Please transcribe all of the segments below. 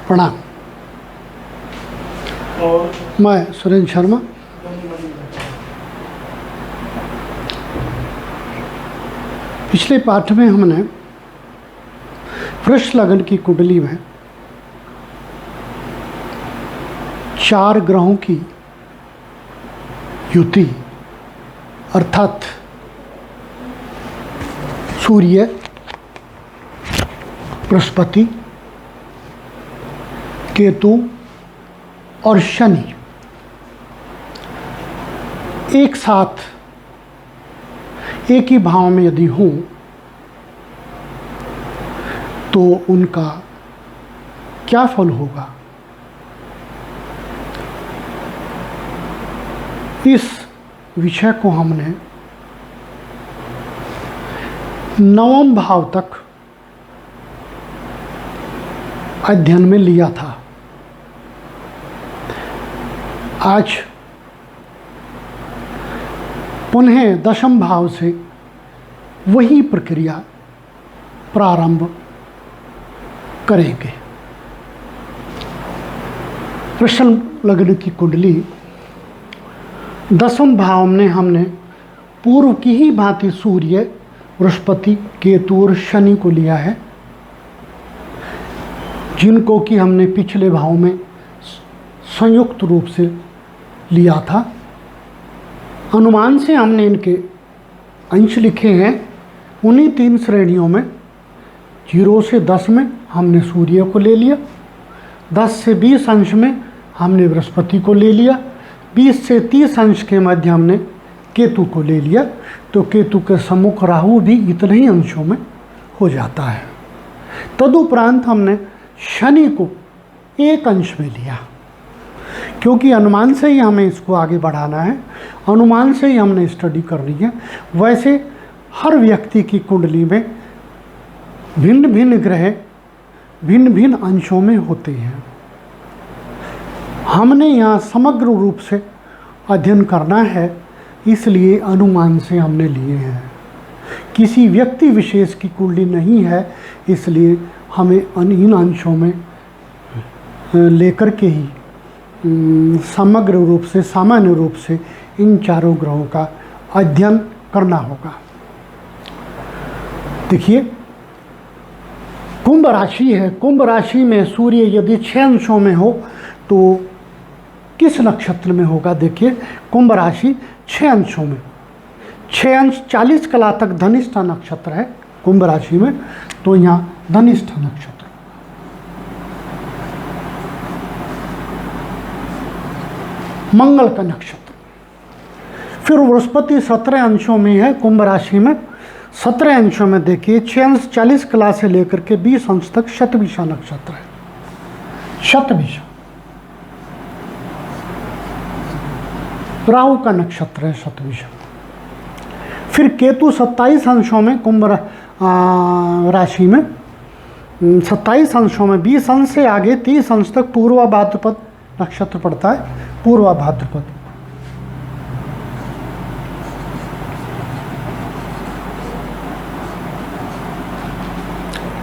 प्रणाम। और मैं सुरेंद्र शर्मा। पिछले पाठ में हमने वृष लगन की कुंडली में 4 ग्रहों की युति अर्थात सूर्य, बृहस्पति, केतु और शनि एक साथ एक ही भाव में यदि हों तो उनका क्या फल होगा, इस विषय को हमने 9वें भाव तक अध्ययन में लिया था। आज पुनः 10वें भाव से वही प्रक्रिया प्रारंभ करेंगे। वृष लग्न की कुंडली 10वें भाव में हमने पूर्व की ही भांति सूर्य, बृहस्पति, केतु और शनि को लिया है, जिनको कि हमने पिछले भाव में संयुक्त रूप से लिया था। अनुमान से हमने इनके अंश लिखे हैं। उन्हीं 3 श्रेणियों में 0 से 10 में हमने सूर्य को ले लिया, 10 से 20 अंश में हमने बृहस्पति को ले लिया, 20 से 30 अंश के मध्य हमने केतु को ले लिया। तो केतु के सम्मुख राहु भी इतने ही अंशों में हो जाता है। तदुपरांत हमने शनि को 1 अंश में लिया, क्योंकि अनुमान से ही हमें इसको आगे बढ़ाना है, अनुमान से ही हमने स्टडी करनी है। वैसे हर व्यक्ति की कुंडली में भिन्न भिन्न ग्रह भिन्न भिन्न अंशों में होते हैं। हमने यहाँ समग्र रूप से अध्ययन करना है, इसलिए अनुमान से हमने लिए हैं। किसी व्यक्ति विशेष की कुंडली नहीं है, इसलिए हमें इन अंशों में लेकर के ही समग्र रूप से, सामान्य रूप से इन 4 ग्रहों का अध्ययन करना होगा। देखिए, कुंभ राशि है। कुंभ राशि में सूर्य यदि 6 अंशों में हो तो किस नक्षत्र में होगा? देखिए, कुंभ राशि 6 अंशों में, 6 अंश 40 कला तक धनिष्ठा नक्षत्र है कुंभ राशि में, तो यहाँ धनिष्ठा नक्षत्र। मंगल का नक्षत्र। फिर बृहस्पति 17 अंशों में है कुंभ राशि में। 17 अंशों में देखिए 6 अंश 40 कला से लेकर के 20 अंश तक शतभिषा नक्षत्र है। शतभिषा राहु का नक्षत्र है शतभिषा। फिर केतु 27 अंशों में कुंभ राशि में, 27 अंशों में 20 अंश से आगे 30 अंश तक पूर्वा भाद्रपद नक्षत्र पड़ता है। पूर्वा भाद्रपद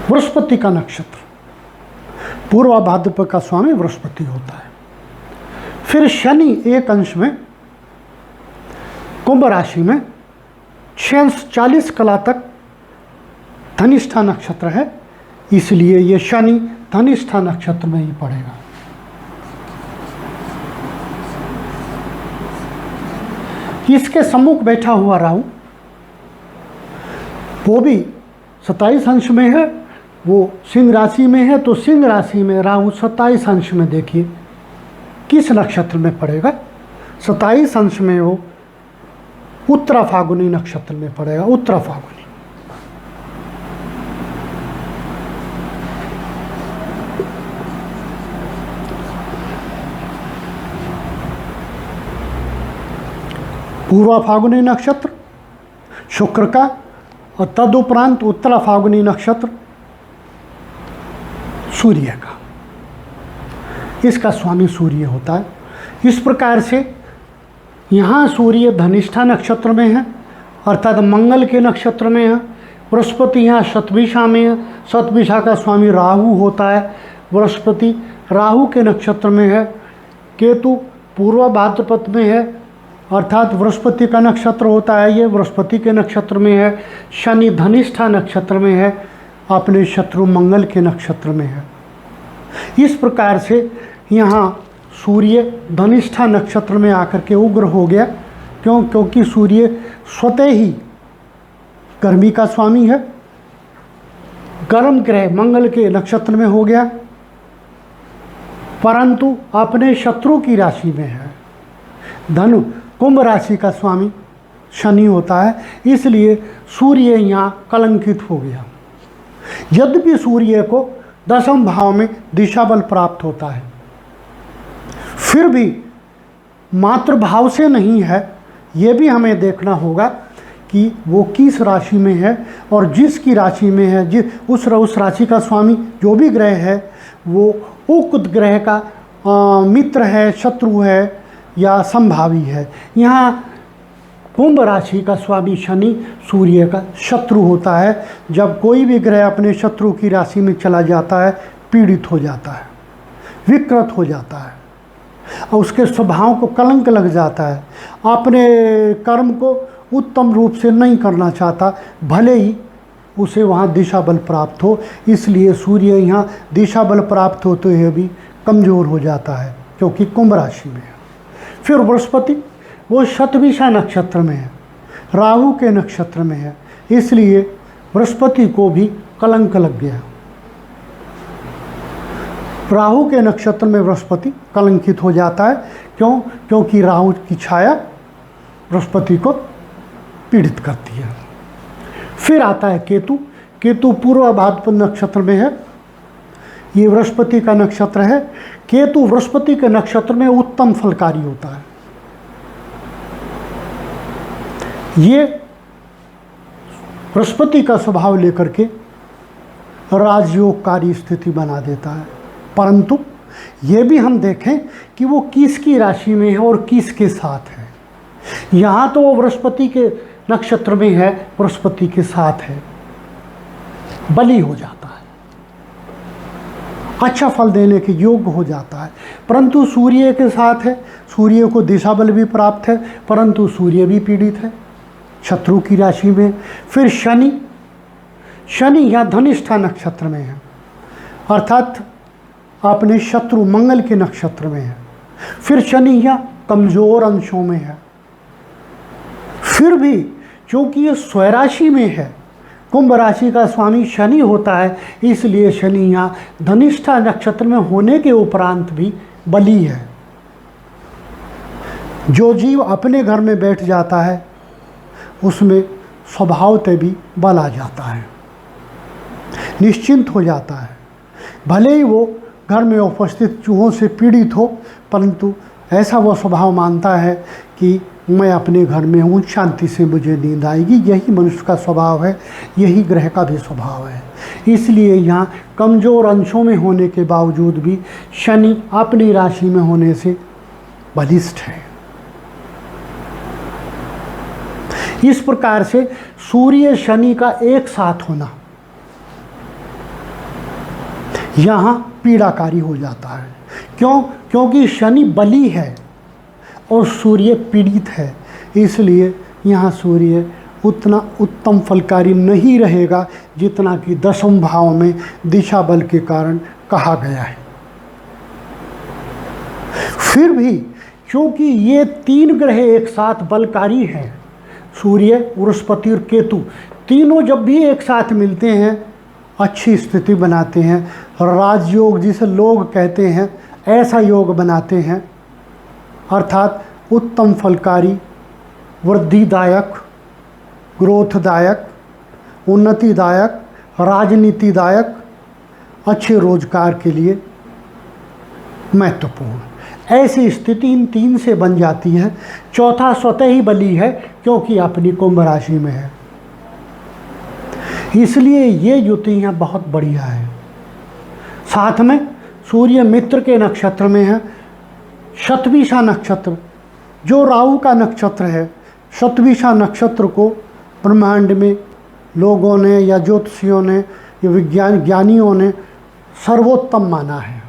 बृहस्पति का नक्षत्र। पूर्वा भाद्रपद का स्वामी बृहस्पति होता है। फिर शनि 1 अंश में कुंभ राशि में, 6 अंश 40 कला तक धनिष्ठा नक्षत्र है, इसलिए ये शनि धनिष्ठा नक्षत्र में ही पड़ेगा। इसके सम्मुख बैठा हुआ राहु, वो भी 27 अंश में है, वो सिंह राशि में है। तो सिंह राशि में राहु 27 अंश में देखिए किस नक्षत्र में पड़ेगा? 27 अंश में वो उत्तरा फाल्गुनी नक्षत्र में पड़ेगा। उत्तरा फाल्गुनी पूर्वा फाल्गुनी नक्षत्र शुक्र का, और तदुपरांत उत्तरा फाल्गुनी नक्षत्र सूर्य का। इसका स्वामी सूर्य होता है। इस प्रकार से यहाँ सूर्य धनिष्ठा नक्षत्र में है, अर्थात मंगल के नक्षत्र में है। बृहस्पति यहाँ शतभिषा में है, शतभिषा का स्वामी राहु होता है। बृहस्पति राहु के नक्षत्र में है, केतु पूर्व भाद्रपद में है, अर्थात बृहस्पति का नक्षत्र होता है, ये बृहस्पति के नक्षत्र में है। शनि धनिष्ठा नक्षत्र में है, अपने शत्रु मंगल के नक्षत्र में है। इस प्रकार से यहाँ सूर्य धनिष्ठा नक्षत्र में आकर के उग्र हो गया। क्योंकि सूर्य स्वतः ही गर्मी का स्वामी है, गर्म ग्रह मंगल के नक्षत्र में हो गया, परंतु अपने शत्रु की राशि में है। धनु कुंभ राशि का स्वामी शनि होता है, इसलिए सूर्य यहाँ कलंकित हो गया। यद्यपि सूर्य को 10वें भाव में दिशा बल प्राप्त होता है, फिर भी मातृभाव से नहीं है। ये भी हमें देखना होगा कि वो किस राशि में है, और जिसकी राशि में है उस राशि का स्वामी जो भी ग्रह है वो उक्त ग्रह का मित्र है, शत्रु है या संभावी है। यहाँ कुंभ राशि का स्वामी शनि सूर्य का शत्रु होता है। जब कोई भी ग्रह अपने शत्रु की राशि में चला जाता है, पीड़ित हो जाता है, विकृत हो जाता है और उसके स्वभाव को कलंक लग जाता है, अपने कर्म को उत्तम रूप से नहीं करना चाहता, भले ही उसे वहाँ दिशा बल प्राप्त हो। इसलिए सूर्य यहाँ दिशा बल प्राप्त होते हुए भी कमज़ोर हो जाता है, क्योंकि कुंभ राशि में है। फिर बृहस्पति वो शतभिषा नक्षत्र में है, राहु के नक्षत्र में है, इसलिए बृहस्पति को भी कलंक लग गया। राहु के नक्षत्र में बृहस्पति कलंकित हो जाता है। क्योंकि राहु की छाया बृहस्पति को पीड़ित करती है। फिर आता है केतु। केतु पूर्व भाद्रपद नक्षत्र में है, ये बृहस्पति का नक्षत्र है। केतु बृहस्पति के नक्षत्र में उत्तम फलकारी होता है। ये बृहस्पति का स्वभाव लेकर के राजयोगकारी स्थिति बना देता है, परंतु ये भी हम देखें कि वो किसकी राशि में है और किसके साथ है। यहाँ तो वो बृहस्पति के नक्षत्र में है, बृहस्पति के साथ है, बली हो जाता है, अच्छा फल देने के योग्य हो जाता है। परंतु सूर्य के साथ है, सूर्य को दिशा बल भी प्राप्त है, परंतु सूर्य भी पीड़ित है शत्रु की राशि में। फिर शनि या धनिष्ठा नक्षत्र में है, अर्थात अपने शत्रु मंगल के नक्षत्र में है। फिर शनि या कमज़ोर अंशों में है, फिर भी क्योंकि ये स्वराशि में है, कुंभ राशि का स्वामी शनि होता है, इसलिए शनि यहाँ धनिष्ठा नक्षत्र में होने के उपरांत भी बली है। जो जीव अपने घर में बैठ जाता है उसमें स्वभावतः भी बल आ जाता है, निश्चिंत हो जाता है। भले ही वो घर में उपस्थित चूहों से पीड़ित हो, परंतु ऐसा वो स्वभाव मानता है कि मैं अपने घर में हूँ, शांति से मुझे नींद आएगी। यही मनुष्य का स्वभाव है, यही ग्रह का भी स्वभाव है। इसलिए यहाँ कमज़ोर अंशों में होने के बावजूद भी शनि अपनी राशि में होने से बलिष्ठ है। इस प्रकार से सूर्य शनि का एक साथ होना यहाँ पीड़ाकारी हो जाता है। क्योंकि शनि बली है और सूर्य पीड़ित है, इसलिए यहाँ सूर्य उतना उत्तम फलकारी नहीं रहेगा जितना कि 10वें भाव में दिशा बल के कारण कहा गया है। फिर भी क्योंकि ये 3 ग्रह एक साथ बलकारी हैं, सूर्य, बृहस्पति और केतु, तीनों जब भी एक साथ मिलते हैं अच्छी स्थिति बनाते हैं। राजयोग जिसे लोग कहते हैं, ऐसा योग बनाते हैं, अर्थात उत्तम फलकारी, वृद्धिदायक, ग्रोथदायक, उन्नतिदायक, राजनीतिदायक, अच्छे रोजगार के लिए महत्वपूर्ण। ऐसी स्थिति इन 3 से बन जाती है। चौथा स्वतः ही बली है क्योंकि अपनी कुंभ राशि में है, इसलिए ये युतियाँ बहुत बढ़िया है। साथ में सूर्य मित्र के नक्षत्र में है, शतभिषा नक्षत्र जो राहु का नक्षत्र है। शतभिषा नक्षत्र को ब्रह्मांड में लोगों ने या ज्योतिषियों ने या ज्ञानियों ने सर्वोत्तम माना है।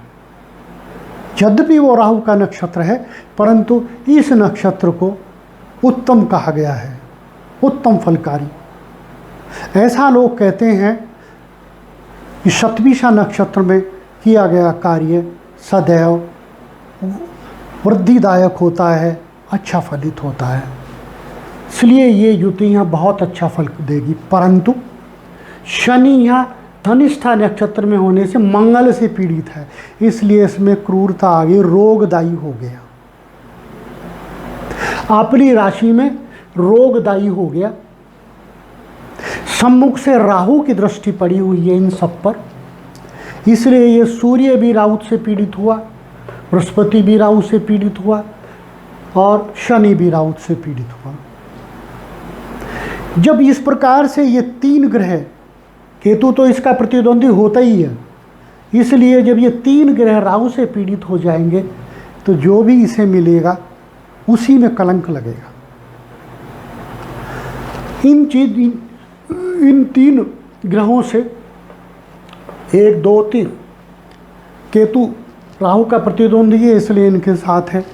यद्यपि वो राहु का नक्षत्र है, परंतु इस नक्षत्र को उत्तम कहा गया है, उत्तम फलकारी। ऐसा लोग कहते हैं कि शतभिषा नक्षत्र में किया गया कार्य सदैव वृद्धिदायक होता है, अच्छा फलित होता है, इसलिए ये युतियाँ बहुत अच्छा फल देगी। परंतु शनि यहाँ धनिष्ठा नक्षत्र में होने से मंगल से पीड़ित है, इसलिए इसमें क्रूरता आ गई, रोगदायी हो गया, अपनी राशि में रोगदायी हो गया। सम्मुख से राहु की दृष्टि पड़ी हुई है इन सब पर, इसलिए ये सूर्य भी राहु से पीड़ित हुआ, बृहस्पति भी राहु से पीड़ित हुआ और शनि भी राहु से पीड़ित हुआ। जब इस प्रकार से ये तीन ग्रह, केतु तो इसका प्रतिद्वंदी होता ही है, इसलिए जब ये तीन ग्रह राहु से पीड़ित हो जाएंगे तो जो भी इसे मिलेगा उसी में कलंक लगेगा। इन तीन ग्रहों से 1, 2, 3 केतु राहु का प्रतिद्वंदी है, इसलिए इनके साथ है।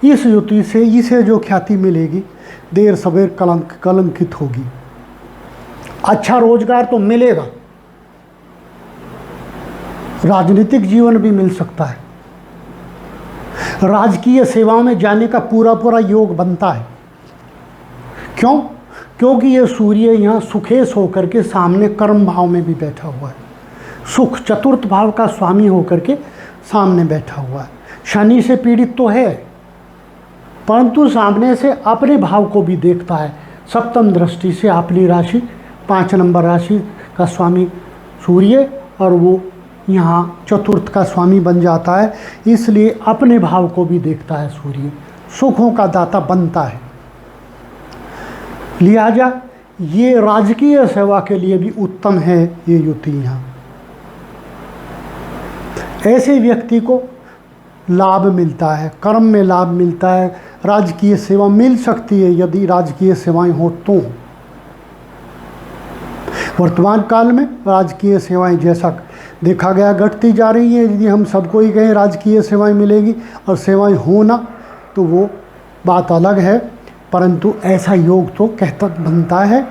इस युति से इसे जो ख्याति मिलेगी देर सवेर कलंकित होगी। अच्छा रोजगार तो मिलेगा, राजनीतिक जीवन भी मिल सकता है, राजकीय सेवाओं में जाने का पूरा योग बनता है। क्यों? क्योंकि ये सूर्य यहाँ सुखेश होकर के सामने कर्म भाव में भी बैठा हुआ है, सुख चतुर्थ भाव का स्वामी होकर के सामने बैठा हुआ है। शनि से पीड़ित तो है, परंतु सामने से अपने भाव को भी देखता है, सप्तम दृष्टि से अपनी राशि 5 नंबर राशि का स्वामी सूर्य, और वो यहाँ चतुर्थ का स्वामी बन जाता है, इसलिए अपने भाव को भी देखता है सूर्य, सुखों का दाता बनता है। लिहाजा ये राजकीय सेवा के लिए भी उत्तम है ये युति। यहाँ ऐसे व्यक्ति को लाभ मिलता है, कर्म में लाभ मिलता है, राजकीय सेवा मिल सकती है यदि राजकीय सेवाएं हो तो। वर्तमान काल में राजकीय सेवाएं जैसा देखा गया घटती जा रही है। यदि हम सबको ही कहें राजकीय सेवाएं मिलेगी और सेवाएं हो ना, तो वो बात अलग है, परंतु ऐसा योग तो कहता बनता है,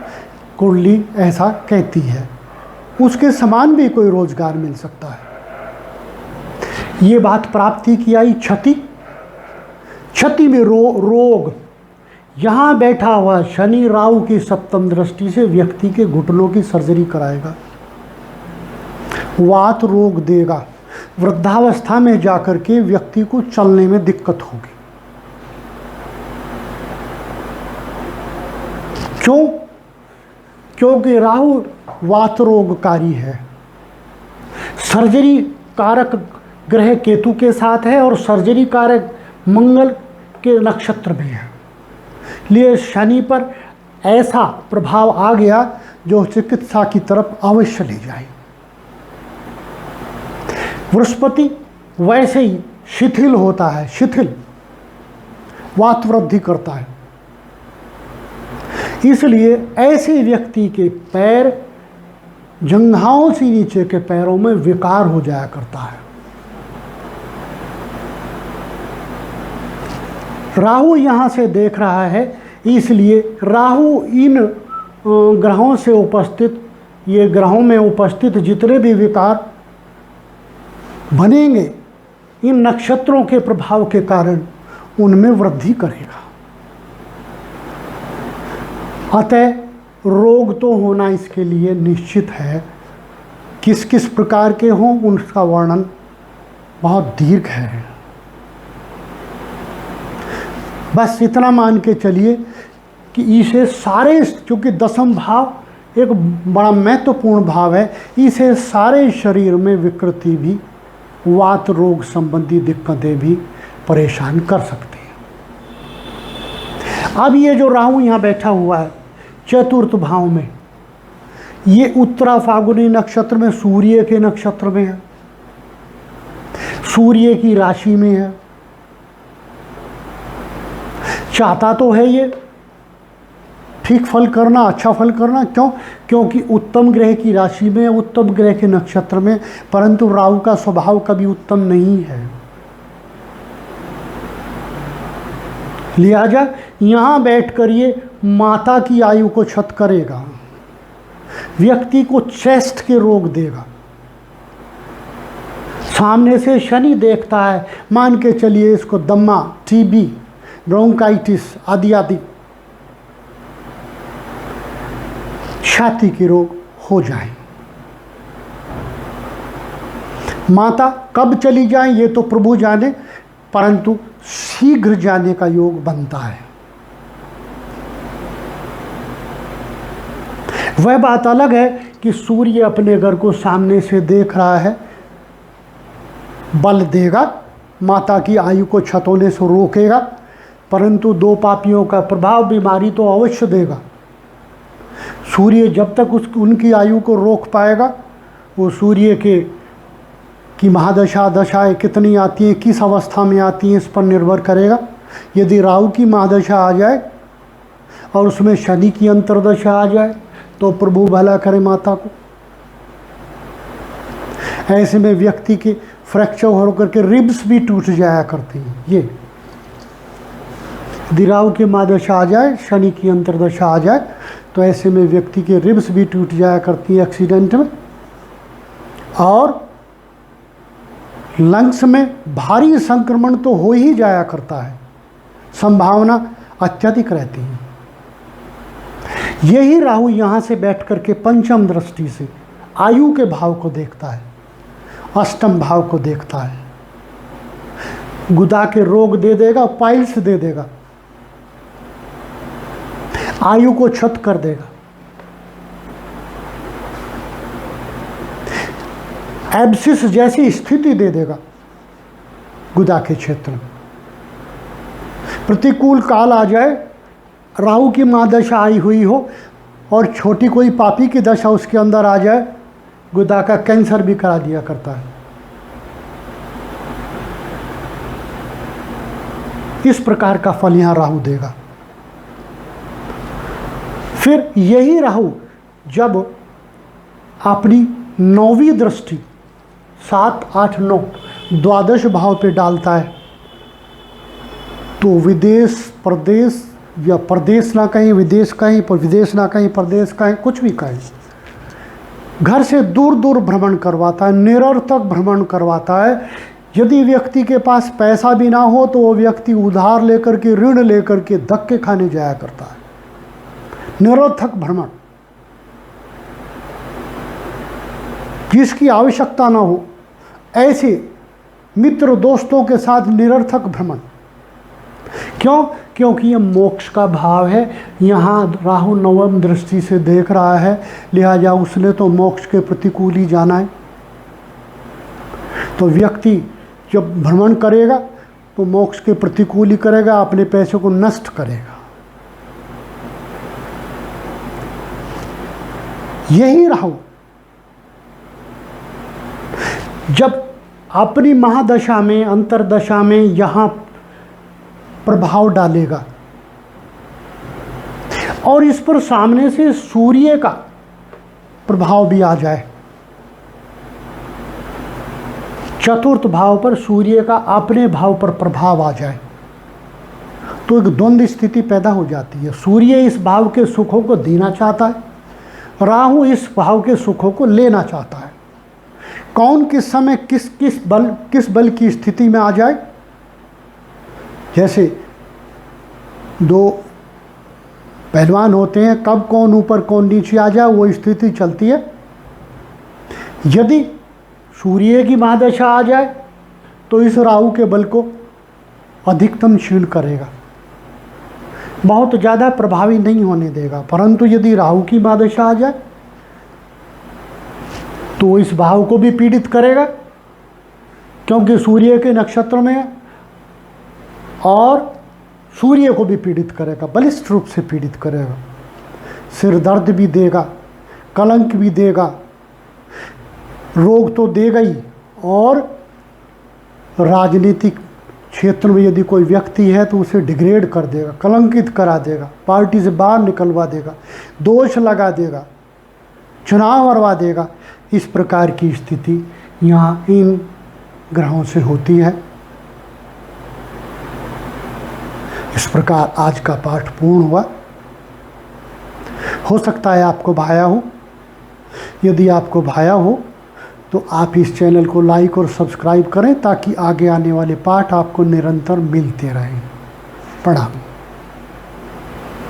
कुंडली ऐसा कहती है। उसके समान भी कोई रोजगार मिल सकता है। ये बात प्राप्ति की आई क्षति में रोग। यहाँ बैठा हुआ शनि राहु की सप्तम दृष्टि से व्यक्ति के घुटनों की सर्जरी कराएगा, वात रोग देगा, वृद्धावस्था में जाकर के व्यक्ति को चलने में दिक्कत होगी। क्यों? क्योंकि राहु वात रोगकारी है, सर्जरी कारक ग्रह केतु के साथ है और सर्जरी कारक मंगल के नक्षत्र में है, लिए शनि पर ऐसा प्रभाव आ गया जो चिकित्सा की तरफ अवश्य ले जाए। बृहस्पति वैसे ही शिथिल होता है, शिथिल वात वृद्धि करता है, इसलिए ऐसे व्यक्ति के पैर जंघाओं से नीचे के पैरों में विकार हो जाया करता है। राहु यहाँ से देख रहा है, इसलिए राहु इन ग्रहों से उपस्थित, ये ग्रहों में उपस्थित जितने भी विकार बनेंगे इन नक्षत्रों के प्रभाव के कारण उनमें वृद्धि करेगा। अतः रोग तो होना इसके लिए निश्चित है। किस किस प्रकार के हों उनका वर्णन बहुत दीर्घ है। बस इतना मान के चलिए कि इसे सारे, चूँकि दसम भाव एक बड़ा महत्वपूर्ण भाव है, इसे सारे शरीर में विकृति भी, वात रोग संबंधी दिक्कतें भी परेशान कर सकते हैं। अब ये जो राहु यहाँ बैठा हुआ है चतुर्थ भाव में, ये उत्तरा फाल्गुनी नक्षत्र में सूर्य के नक्षत्र में है, सूर्य की राशि में है। चाहता तो है ये ठीक फल करना, अच्छा फल करना। क्यों? क्योंकि उत्तम ग्रह की राशि में, उत्तम ग्रह के नक्षत्र में, परंतु राहु का स्वभाव कभी उत्तम नहीं है। लिहाजा यहाँ बैठकर ये माता की आयु को क्षत करेगा, व्यक्ति को चेस्ट के रोग देगा। सामने से शनि देखता है, मान के चलिए इसको दम्मा, टीबी, ब्रोंकाइटिस आदि आदि छाती के रोग हो जाए। माता कब चली जाए ये तो प्रभु जाने, परंतु शीघ्र जाने का योग बनता है। वह बात अलग है कि सूर्य अपने घर को सामने से देख रहा है, बल देगा, माता की आयु को क्षत होने से रोकेगा, परंतु दो पापियों का प्रभाव बीमारी तो अवश्य देगा। सूर्य जब तक उनकी आयु को रोक पाएगा, वो सूर्य की महादशा दशाएं कितनी आती हैं, किस अवस्था में आती हैं, इस पर निर्भर करेगा। यदि राहु की महादशा आ जाए और उसमें शनि की अंतर्दशा आ जाए तो प्रभु भला करे माता को। ऐसे में व्यक्ति के फ्रैक्चर होकर के रिब्स भी टूट जाया करती हैं। ये यदि राहु की महादशा आ जाए, शनि की अंतर्दशा आ जाए तो ऐसे में व्यक्ति के रिब्स भी टूट जाया करती है एक्सीडेंट में, और लंग्स में भारी संक्रमण तो हो ही जाया करता है, संभावना अत्यधिक रहती है। यही राहु यहाँ से बैठ करके पंचम दृष्टि से आयु के भाव को देखता है, अष्टम भाव को देखता है, गुदा के रोग दे देगा, पाइल्स दे देगा, आयु को क्षत कर देगा, एब्सिस जैसी स्थिति दे देगा गुदा के क्षेत्र में। प्रतिकूल काल आ जाए, राहु की महादशा आई हुई हो और छोटी कोई पापी की दशा उसके अंदर आ जाए, गुदा का कैंसर भी करा दिया करता है। इस प्रकार का फल यहाँ राहु देगा। फिर यही राहु जब अपनी 9वीं दृष्टि 7, 8, 9 द्वादश भाव पे डालता है तो विदेश प्रदेश, या प्रदेश ना कहीं विदेश कहीं, पर विदेश ना कहीं प्रदेश कहीं, कुछ भी कहीं, घर से दूर दूर भ्रमण करवाता है, निरर्थक भ्रमण करवाता है। यदि व्यक्ति के पास पैसा भी ना हो तो वो व्यक्ति उधार लेकर के, ऋण लेकर के धक्के खाने जाया करता है, निरर्थक भ्रमण, जिसकी आवश्यकता ना हो, ऐसे मित्र दोस्तों के साथ निरर्थक भ्रमण। क्यों? क्योंकि ये मोक्ष का भाव है। यहाँ राहु 9वीं दृष्टि से देख रहा है, लिहाजा उसने तो मोक्ष के प्रतिकूल ही जाना है। तो व्यक्ति जब भ्रमण करेगा तो मोक्ष के प्रतिकूल ही करेगा, अपने पैसे को नष्ट करेगा। यही राहु जब अपनी महादशा में, अंतरदशा में यहाँ प्रभाव डालेगा और इस पर सामने से सूर्य का प्रभाव भी आ जाए, चतुर्थ भाव पर सूर्य का अपने भाव पर प्रभाव आ जाए, तो एक द्वंद्व स्थिति पैदा हो जाती है। सूर्य इस भाव के सुखों को देना चाहता है, राहु इस भाव के सुखों को लेना चाहता है। कौन किस समय किस बल की स्थिति में आ जाए, जैसे दो पहलवान होते हैं, कब कौन ऊपर कौन नीचे आ जाए वो स्थिति चलती है। यदि सूर्य की महादशा आ जाए तो इस राहु के बल को अधिकतम क्षीण करेगा, बहुत ज़्यादा प्रभावी नहीं होने देगा। परंतु यदि राहु की महादशा आ जाए तो इस भाव को भी पीड़ित करेगा, क्योंकि सूर्य के नक्षत्र में है, और सूर्य को भी पीड़ित करेगा, बलिष्ठ रूप से पीड़ित करेगा। सिर दर्द भी देगा, कलंक भी देगा, रोग तो देगा ही, और राजनीतिक क्षेत्र में यदि कोई व्यक्ति है तो उसे डिग्रेड कर देगा, कलंकित करा देगा, पार्टी से बाहर निकलवा देगा, दोष लगा देगा, चुनाव हरवा देगा। इस प्रकार की स्थिति यहाँ इन ग्रहों से होती है। इस प्रकार आज का पाठ पूर्ण हुआ। हो सकता है आपको भाया हो। यदि आपको भाया हो तो आप इस चैनल को लाइक और सब्सक्राइब करें ताकि आगे आने वाले पाठ आपको निरंतर मिलते रहें। प्रणाम।